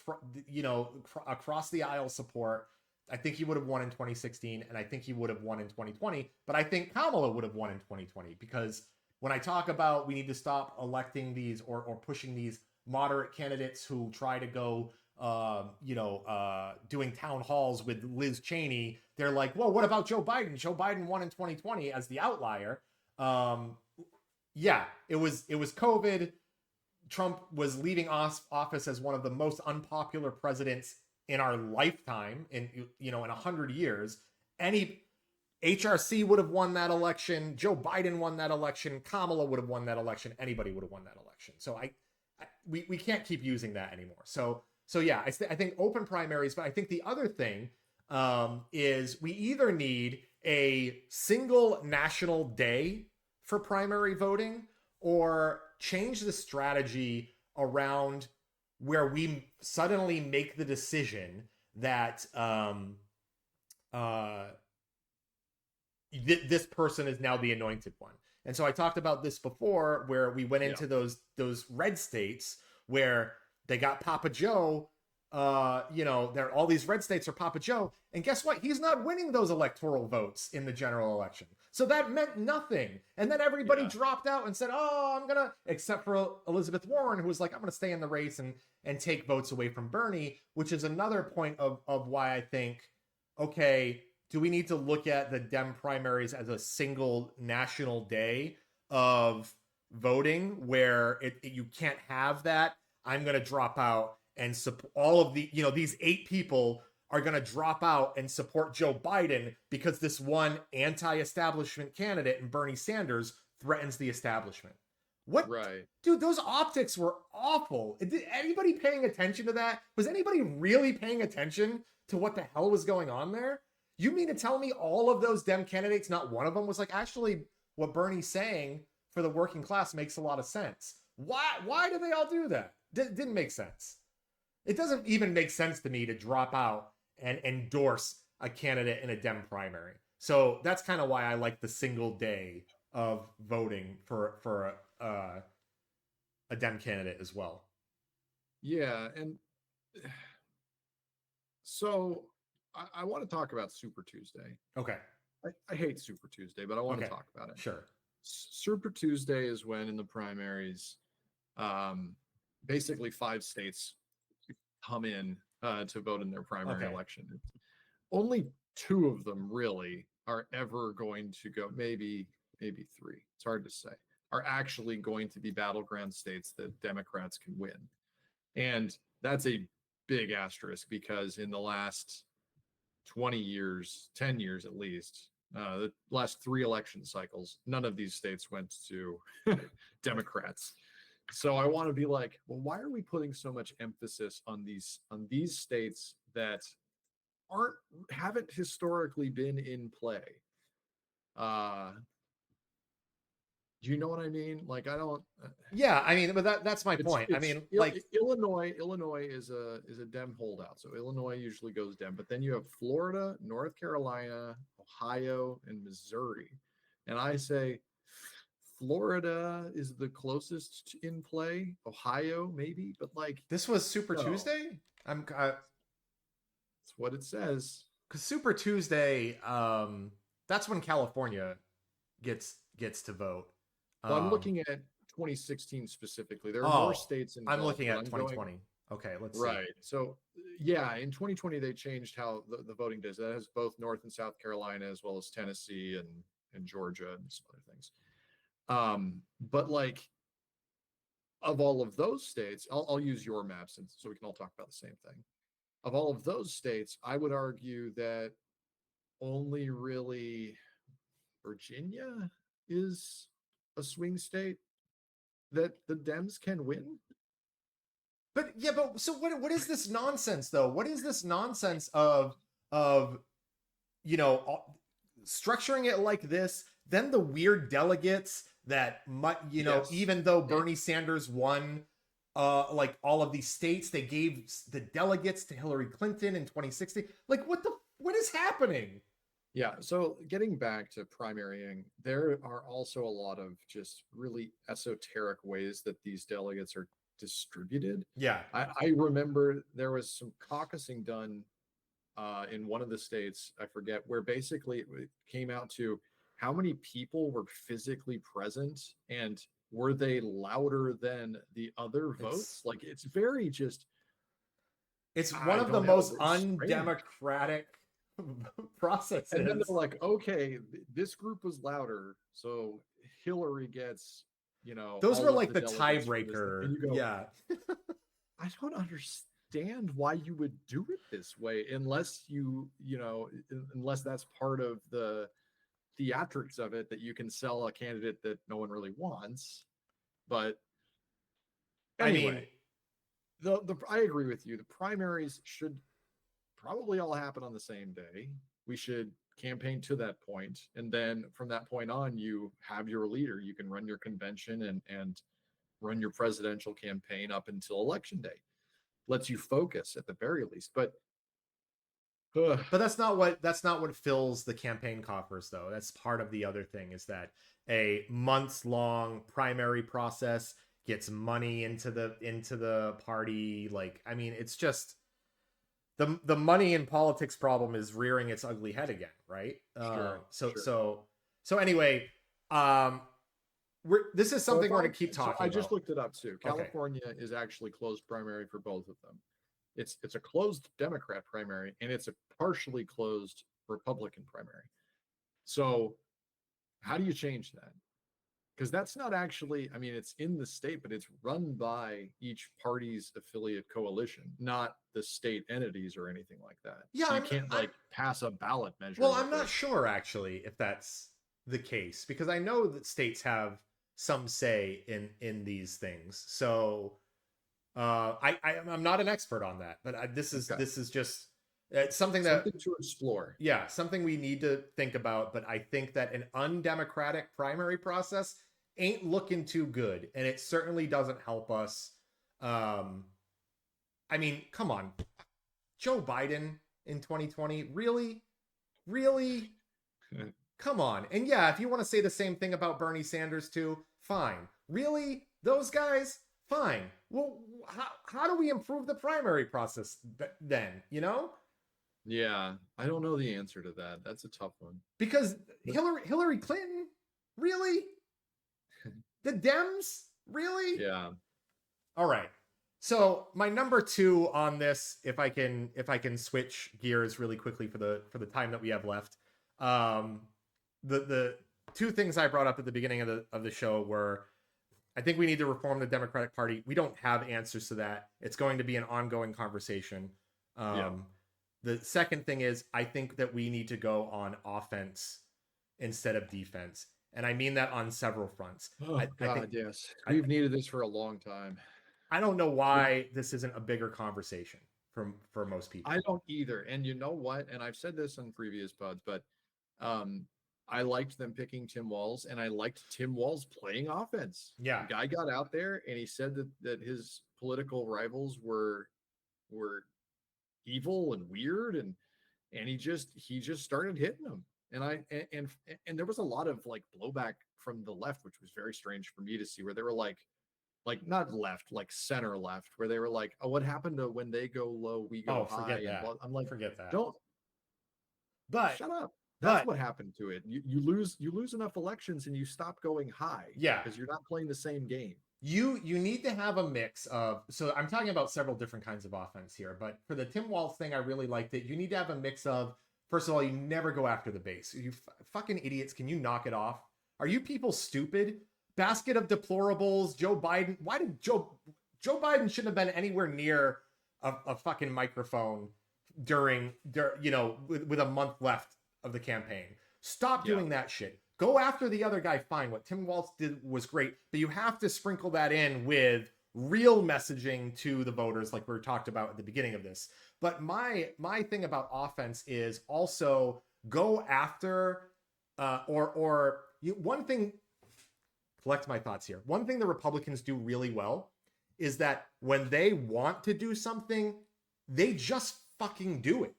across the aisle support. I think he would have won in 2016 and I think he would have won in 2020, but I think Kamala would have won in 2020 because when I talk about we need to stop electing these or pushing these moderate candidates who try to go, doing town halls with Liz Cheney, they're like, well, what about Joe Biden? Joe Biden won in 2020 as the outlier. Yeah, it was COVID. Trump was leaving office as one of the most unpopular presidents in our lifetime in 100 years. Any HRC would have won that election. Joe Biden won that election. Kamala would have won that election. Anybody would have won that election. So we can't keep using that anymore. So yeah, I think open primaries. But I think the other thing is we either need a single national day for primary voting or change the strategy around where we suddenly make the decision that this person is now the anointed one. And so I talked about this before where we went into those red states where they got Papa Joe, there all these red states are Papa Joe, and guess what? He's not winning those electoral votes in the general election. So that meant nothing. And then everybody dropped out and said, "Oh, I'm gonna," except for Elizabeth Warren, who was like, "I'm gonna stay in the race and take votes away from Bernie," which is another point of why I think, okay, do we need to look at the Dem primaries as a single national day of voting where you can't have that? I'm going to drop out and all of the, these 8 people are going to drop out and support Joe Biden because this one anti-establishment candidate in Bernie Sanders threatens the establishment. What? Right. Dude, those optics were awful. Did anybody paying attention to that? Was anybody really paying attention to what the hell was going on there? You mean to tell me all of those Dem candidates, not one of them was like, actually, what Bernie's saying for the working class makes a lot of sense. Why do they all do that? Didn't make sense. It doesn't even make sense to me to drop out and endorse a candidate in a Dem primary. So that's kind of why I like the single day of voting for a Dem candidate as well. Yeah, and so I want to talk about Super Tuesday. Okay. I hate Super Tuesday, but I want to talk about it. Sure. Super Tuesday is when in the primaries, basically 5 states come in to vote in their primary election. Only 2 of them really are ever going to go, maybe 3, it's hard to say, are actually going to be battleground states that Democrats can win. And that's a big asterisk, because in the last 20 years, 10 years at least, the last 3 election cycles, none of these states went to Democrats. So I want to be like, well, why are we putting so much emphasis on these states that haven't historically been in play? Do you know what I mean? Like, I don't. Yeah, I mean, but that's my point. I mean, like, Illinois is a Dem holdout, so Illinois usually goes Dem. But then you have Florida, North Carolina, Ohio, and Missouri, and I say Florida is the closest in play. Ohio maybe, but like, this was Super no. Tuesday. That's what it says. Because Super Tuesday, that's when California gets to vote. Well, I'm looking at 2016 specifically. There are more states involved. I'm looking at but 2020. Okay, let's see. Right. So yeah, in 2020 they changed how the voting does. That has both North and South Carolina, as well as Tennessee and Georgia and some other things. But like, of all of those states, I'll use your map so we can all talk about the same thing. Of all of those states, I would argue that only really Virginia is a swing state that the Dems can win. But yeah, but so what is this nonsense though? What is this nonsense of structuring it like this? Then the weird delegates that might, Yes. even though Bernie Sanders won like all of these states, they gave the delegates to Hillary Clinton in 2016. Like, what is happening? Yeah, so getting back to primarying, there are also a lot of just really esoteric ways that these delegates are distributed. Yeah. I remember there was some caucusing done in one of the states, I forget, where basically it came out to how many people were physically present and were they louder than the other votes? Like, it's very just. It's one of the most undemocratic processes. And then they're like, okay, this group was louder, so Hillary gets, those were like the delegates tiebreaker. And you go, yeah. I don't understand why you would do it this way, unless unless that's part of the theatrics of it, that you can sell a candidate that no one really wants. But anyway, I agree with you. The primaries should probably all happen on the same day. We should campaign to that point, and then from that point on, you have your leader. You can run your convention and run your presidential campaign up until election day. Lets you focus at the very least. But that's not what fills the campaign coffers, though. That's part of the other thing, is that a months-long primary process gets money into the party. Like, I mean, it's just the money in politics problem is rearing its ugly head again, right? Sure. So anyway, this is something we're going to keep talking about. I just looked it up too. California is actually closed primary for both of them. It's a closed Democrat primary, and it's a partially closed Republican primary. So how do you change that? Because that's not actually, I mean, it's in the state, but it's run by each party's affiliate coalition, not the state entities or anything like that. Yeah, so you can't pass a ballot measure. Well, I'm not sure actually if that's the case, because I know that states have some say in these things. So I'm not an expert on that, but this is just something to explore. Yeah, something we need to think about. But I think that an undemocratic primary process ain't looking too good, and it certainly doesn't help us. I mean, come on, Joe Biden in 2020, really? Come on. And yeah, if you want to say the same thing about Bernie Sanders too, fine. Really? Those guys? Fine. Well, how do we improve the primary process then, Yeah, I don't know the answer to that. That's a tough one. Because Hillary Clinton? Really? The Dems? Really? Yeah. All right. So my number 2 on this, if I can switch gears really quickly for the time that we have left, The two things I brought up at the beginning of the show were, I think we need to reform the Democratic Party. We don't have answers to that. It's going to be an ongoing conversation. Yeah. The second thing is, I think that we need to go on offense instead of defense. And I mean that on several fronts. Oh, I God, think, yes. We've needed this for a long time. I don't know why this isn't a bigger conversation for most people. I don't either. And you know what? And I've said this on previous pods, but I liked them picking Tim Walz, and I liked Tim Walz playing offense. Yeah. The guy got out there and he said that his political rivals were evil and weird, and he just started hitting them. And there was a lot of like blowback from the left, which was very strange for me to see, where they were like not left, like center left, where they were like, oh, what happened to when they go low, we go high? Forget that. I'm like, forget that. don't But shut up. That's what happened to it. You lose enough elections and you stop going high. Yeah. Because you're not playing the same game. You need to have a mix of, so I'm talking about several different kinds of offense here, but for the Tim Walz thing, I really liked it. You need to have a mix of, first of all, you never go after the base. You fucking idiots, can you knock it off? Are you people stupid? Basket of deplorables, Joe Biden. Why did Joe Biden shouldn't have been anywhere near a fucking microphone during with a month left of the campaign. Stop doing that shit. Go after the other guy, fine. What Tim Walz did was great, but you have to sprinkle that in with real messaging to the voters, like we talked about at the beginning of this. But my thing about offense is also go after, one thing, collect my thoughts here. One thing the Republicans do really well is that when they want to do something, they just fucking do it.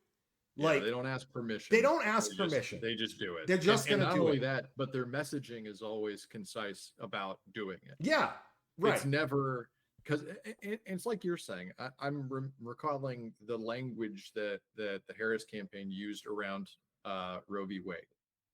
Like, they don't ask permission. They don't ask permission. They just do it. They're just going to do it. Not only that, but their messaging is always concise about doing it. Yeah, right. It's never, because it's like you're saying. I'm recalling the language that the Harris campaign used around Roe v. Wade.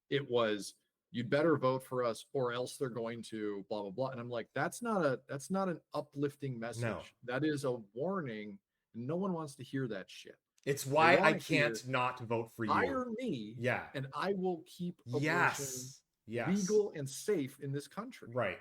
It was, you'd better vote for us or else they're going to blah blah blah. And I'm like, that's not an uplifting message. No. That is a warning. No one wants to hear that shit. It's why I can't not vote for you. Hire me, and I will keep abortion legal and safe in this country. Right.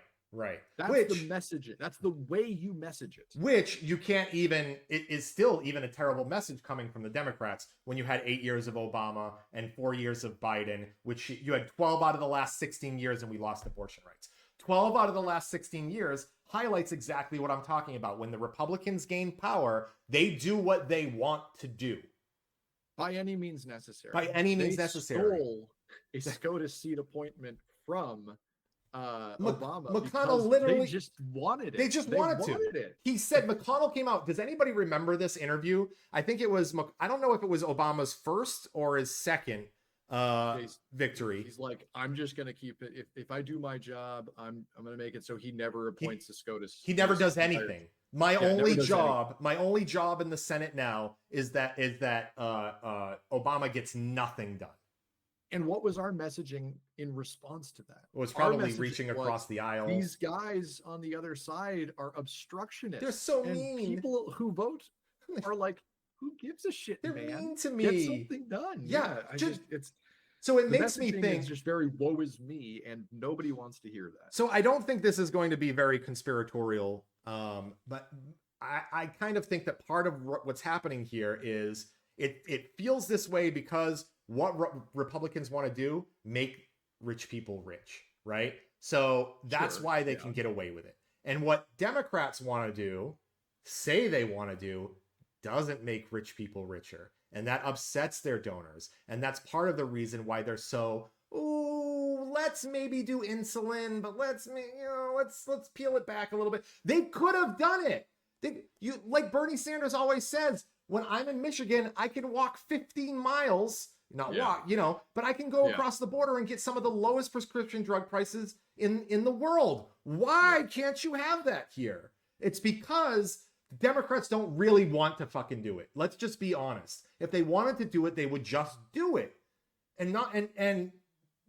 That's the message. That's the way you message it. Which you can't even, it is still even a terrible message coming from the Democrats when you had 8 years of Obama and 4 years of Biden, which you had 12 out of the last 16 years and we lost abortion rights. 12 out of the last 16 years highlights exactly what I'm talking about. When the Republicans gain power, they do what they want to do. By any means necessary. By any means necessary. Stole a SCOTUS seat appointment from Obama. McConnell literally they just wanted it. They just wanted it. He said, McConnell came out. Does anybody remember this interview? I think it was, I don't know if it was Obama's first or his second victory. He's like, I'm just going to keep it. If I do my job, I'm going to make it so he never appoints a SCOTUS. He never does anything. My only job in the Senate now is that Obama gets nothing done. And what was our messaging in response to that? It was probably reaching across the aisle. These guys on the other side are obstructionists. They're so mean. People who vote are like, who gives a shit, They're man? mean to me. Get something done. Yeah. So it makes me think, it's just very woe is me, and nobody wants to hear that. So I don't think this is going to be very conspiratorial, but I kind of think that part of what's happening here is it feels this way because what Republicans want to do, make rich people rich, right? So that's why they can get away with it. And what Democrats want to do, say they want to do, doesn't make rich people richer. And that upsets their donors. And that's part of the reason why they're so, ooh, let's maybe do insulin, but let's peel it back a little bit. They could have done it. Like Bernie Sanders always says, when I'm in Michigan, I can walk 15 miles, but I can go across the border and get some of the lowest prescription drug prices in the world. Why can't you have that here? It's because Democrats don't really want to fucking do it. Let's just be honest. If they wanted to do it, they would just do it. And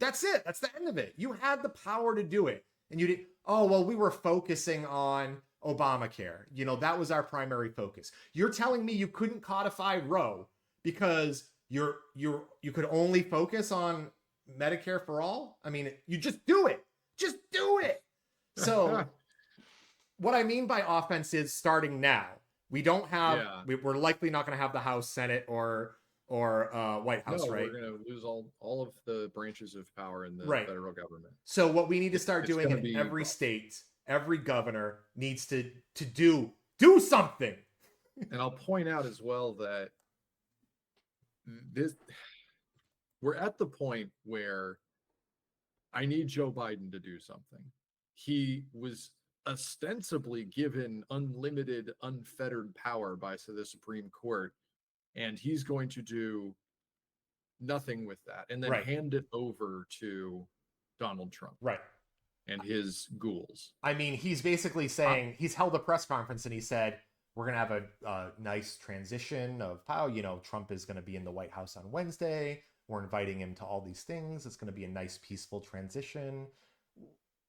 that's it. That's the end of it. You had the power to do it. And you did, we were focusing on Obamacare. That was our primary focus. You're telling me you couldn't codify Roe because you could only focus on Medicare for all. I mean, you just do it. Just do it. So what I mean by offense is starting now. We don't have. Yeah. We're likely not going to have the House, Senate, or White House, No, right? we're going to lose all of the branches of power in the Right. federal government. So what we need to start It's doing gonna in be every rough. state, every governor needs to do something. And I'll point out as well that this we're at the point where I need Joe Biden to do something. He was ostensibly given unlimited, unfettered power by the Supreme Court, and he's going to do nothing with that and then Right. hand it over to Donald Trump Right. and his ghouls. I mean, he's basically saying he's held a press conference and he said we're gonna have a nice transition of how Trump is gonna be in the White House on Wednesday. We're inviting him to all these things. It's gonna be a nice, peaceful transition.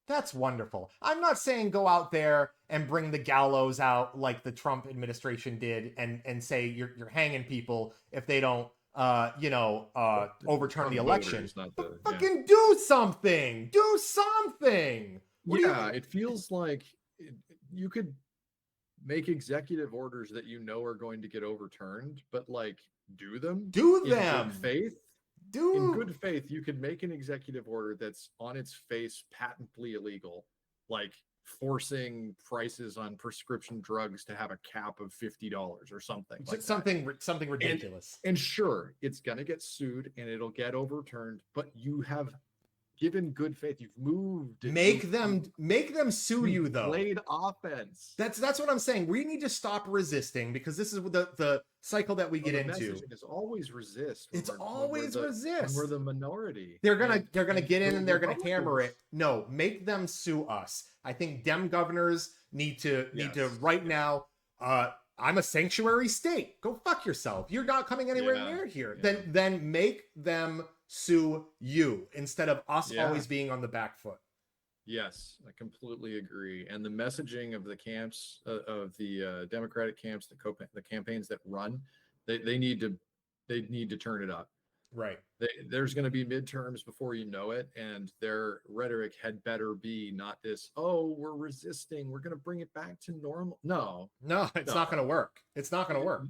That's wonderful. I'm not saying go out there and bring the gallows out like the Trump administration did and say you're hanging people if they don't overturn the election. Voters, fucking do something. Do something. Yeah, it feels like you could make executive orders that are going to get overturned, but like do them. Do in them. good faith. In good faith, you could make an executive order that's on its face patently illegal, like forcing prices on prescription drugs to have a cap of $50 or something. Like something ridiculous. And sure, it's gonna get sued and it'll get overturned, but you have given good faith. You've moved. Make them sue you though. Played offense. That's what I'm saying. We need to stop resisting because this is the cycle that we get into. It's always resist. It's always resist. When we're the minority. They're gonna get in and they're gonna hammer it. No, make them sue us. I think Dem governors need to right now. I'm a sanctuary state. Go fuck yourself. You're not coming anywhere near here. Yeah. Then make them sue you instead of us always being on the back foot. Yes, I completely agree. And the messaging of the camps of the Democratic camps, the campaigns that run, they need to turn it up. Right. There's going to be midterms before you know it, and their rhetoric had better be not this. Oh, we're resisting. We're going to bring it back to normal. No, it's not going to work. It's not going to work.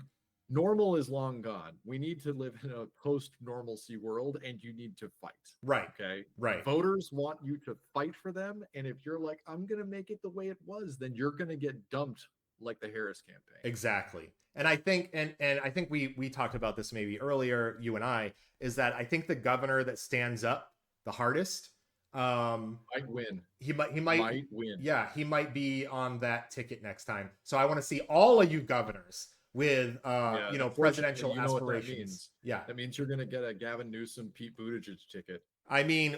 Normal is long gone. We need to live in a post-normalcy world, and you need to fight. Right. Okay. Right. Voters want you to fight for them, and if you're like, I'm going to make it the way it was, then you're going to get dumped like the Harris campaign. Exactly. And I think and I think we talked about this maybe earlier, you and I, is that I think the governor that stands up the hardest might win. He might win. Yeah, he might be on that ticket next time. So I want to see all of you governors with presidential aspirations. That means you're going to get a Gavin Newsom, Pete Buttigieg ticket. I mean,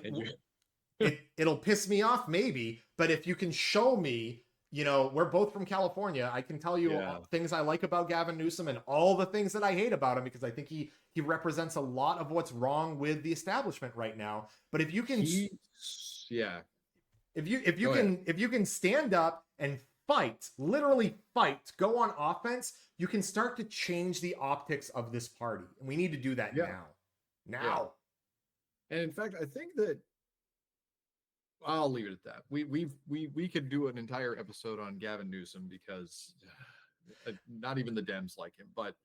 it'll piss me off maybe, but if you can show me, we're both from California, I can tell you things I like about Gavin Newsom and all the things that I hate about him, because I think he represents a lot of what's wrong with the establishment right now. But if you can if you can stand up and fight, literally fight, go on offense, you can start to change the optics of this party. And we need to do that now. Yeah. And in fact, I think that I'll leave it at that. We could do an entire episode on Gavin Newsom because not even the Dems like him, but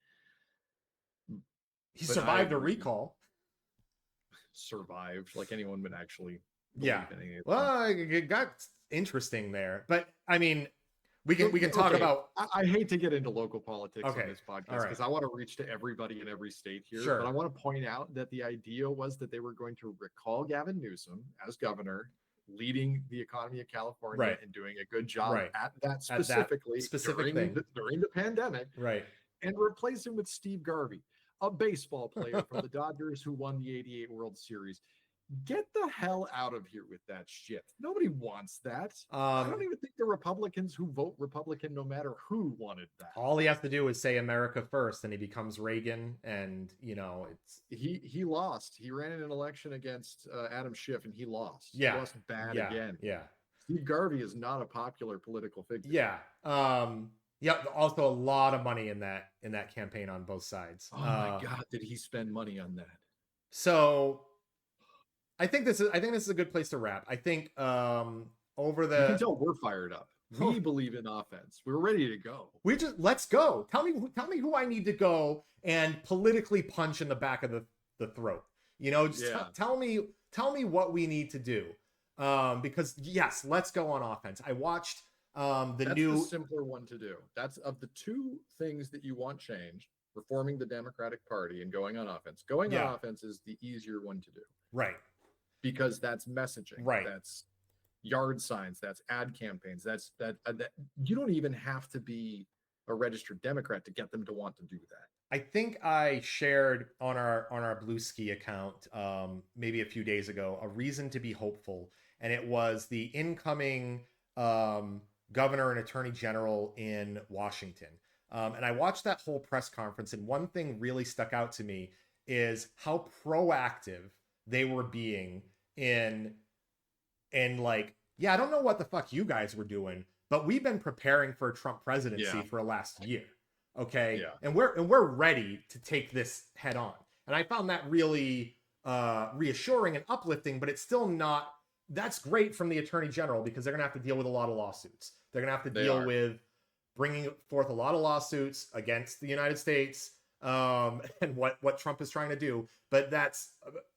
he survived a recall. Survived, like anyone would actually. Well, it got interesting there, but I mean, we can talk about. I hate to get into local politics on this podcast because I want to reach to everybody in every state here. Sure. But I want to point out that the idea was that they were going to recall Gavin Newsom as governor, leading the economy of California and doing a good job at that specifically during the pandemic, and replace him with Steve Garvey, a baseball player from the Dodgers who won the '88 World Series. Get the hell out of here with that shit. Nobody wants that. I don't even think the Republicans who vote Republican, no matter who, wanted that. All he has to do is say America first, and he becomes Reagan. And it's he lost. He ran in an election against Adam Schiff, and he lost. Yeah, he lost bad again. Yeah, Steve Garvey is not a popular political figure. Yeah. Also, a lot of money in that campaign on both sides. Oh my God, did he spend money on that? So I think this is a good place to wrap. I think over You can the tell we're fired up. We believe in offense. We're ready to go. we just let's go. Tell me who I need to go and politically punch in the back of the throat. You know, just Yeah. tell me what we need to do. Because yes, let's go on offense. I watched the That's new the simpler one to do. That's of the two things that you want changed, reforming the Democratic Party and going on offense. Going Yeah. on offense is the easier one to do right. because that's messaging. Right. That's yard signs. That's ad campaigns. That you don't even have to be a registered Democrat to get them to want to do that. I think I shared on our Blue Ski account maybe a few days ago a reason to be hopeful, and it was the incoming governor and attorney general in Washington. And I watched that whole press conference, and one thing really stuck out to me is how proactive they were being in like, yeah, I don't know what the fuck you guys were doing, but we've been preparing for a Trump presidency Yeah. for the last year. Okay. Yeah. And we're ready to take this head on. And I found that really reassuring and uplifting, but it's still not. That's great from the attorney general because they're gonna have to deal with a lot of lawsuits. They're gonna have to deal with bringing forth a lot of lawsuits against the United States and what Trump is trying to do. But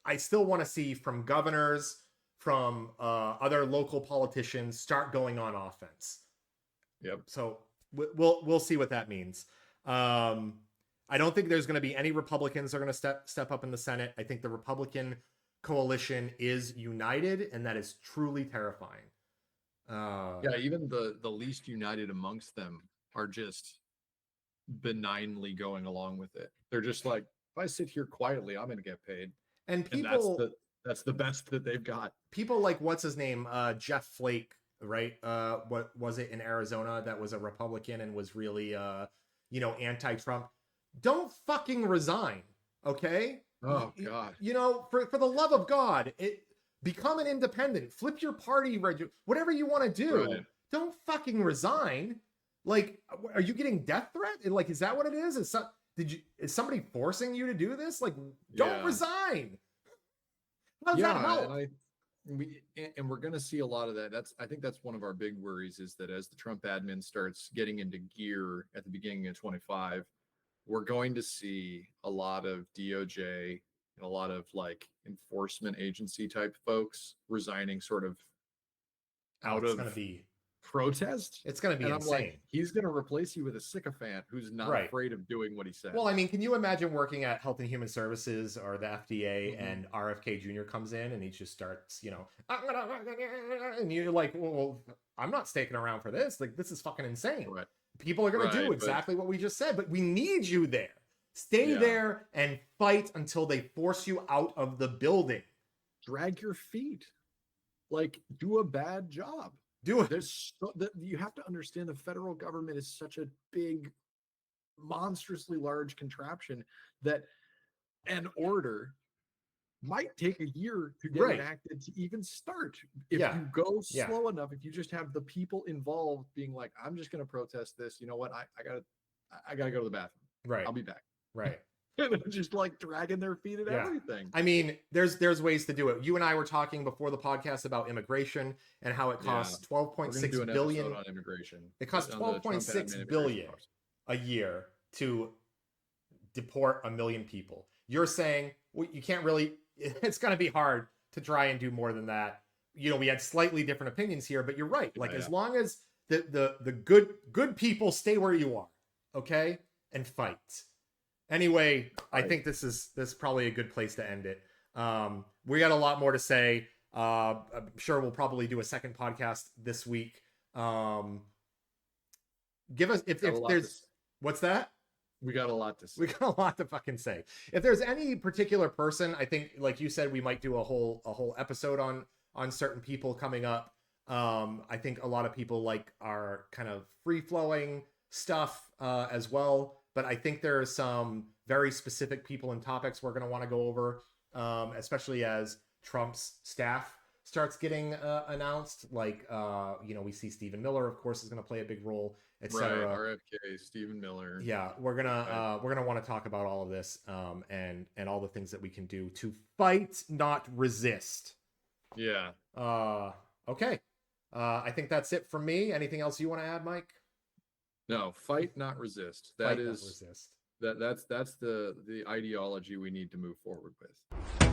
I still want to see from governors, from other local politicians start going on offense. Yep. So we'll see what that means. I don't think there's going to be any Republicans that are going to step up in the Senate. I think the Republican coalition is united, and that is truly terrifying. Yeah, even the least united amongst them are just benignly going along with it. They're just like, if I sit here quietly, I'm going to get paid. And And that's the best that they've got. People like what's his name, Jeff Flake, right? What was it in Arizona that was a Republican and was really anti-Trump? Don't fucking resign, okay? Oh God. For the love of God, become an independent, flip your party, whatever you want to do. Right. Don't fucking resign. Like, are you getting death threat? Like, is that what it is? Is somebody forcing you to do this? Like, don't resign. How's that help? And we're going to see a lot of that. I think that's one of our big worries is that as the Trump admin starts getting into gear at the beginning of 25, we're going to see a lot of DOJ and a lot of like enforcement agency type folks resigning sort of out of protest. It's going to be and insane. I'm like, he's going to replace you with a sycophant who's not afraid of doing what he said. Well, I mean, can you imagine working at Health and Human Services or the FDA and RFK Jr. comes in and he just starts, and you're like, well, I'm not sticking around for this. Like, this is fucking insane. Right. People are going to do exactly what we just said, but we need you there. Stay there and fight until they force you out of the building. Drag your feet. Like, do a bad job. Do it. You have to understand the federal government is such a big, monstrously large contraption that an order might take a year to get enacted to even start. If you go slow enough, if you just have the people involved being like, I'm just going to protest this. You know what? I gotta go to the bathroom. Right. I'll be back. Right. Just like dragging their feet at everything. I mean, there's ways to do it. You and I were talking before the podcast about immigration and how it costs $12.6 billion on immigration. It costs $12.6 billion a year to deport 1 million people. You're saying, well, you can't really. It's going to be hard to try and do more than that. We had slightly different opinions here, but you're right. Like, as long as the good people stay where you are, okay, and fight. Anyway, I think this is probably a good place to end it. We got a lot more to say. I'm sure we'll probably do a second podcast this week. Give us if there's what's that? We got a lot to say. We got a lot to fucking say. If there's any particular person, I think, like you said, we might do a whole episode on certain people coming up. I think a lot of people like our kind of free flowing stuff as well. But I think there are some very specific people and topics we're going to want to go over, especially as Trump's staff starts getting announced, like we see Stephen Miller, of course, is going to play a big role, Right, etc. RFK, Stephen Miller. Yeah, we're gonna want to talk about all of this, and all the things that we can do to fight, not resist. Yeah. Okay. I think that's it from me. Anything else you want to add, Mike? No, fight, not resist. Fight, not resist. That's the ideology we need to move forward with.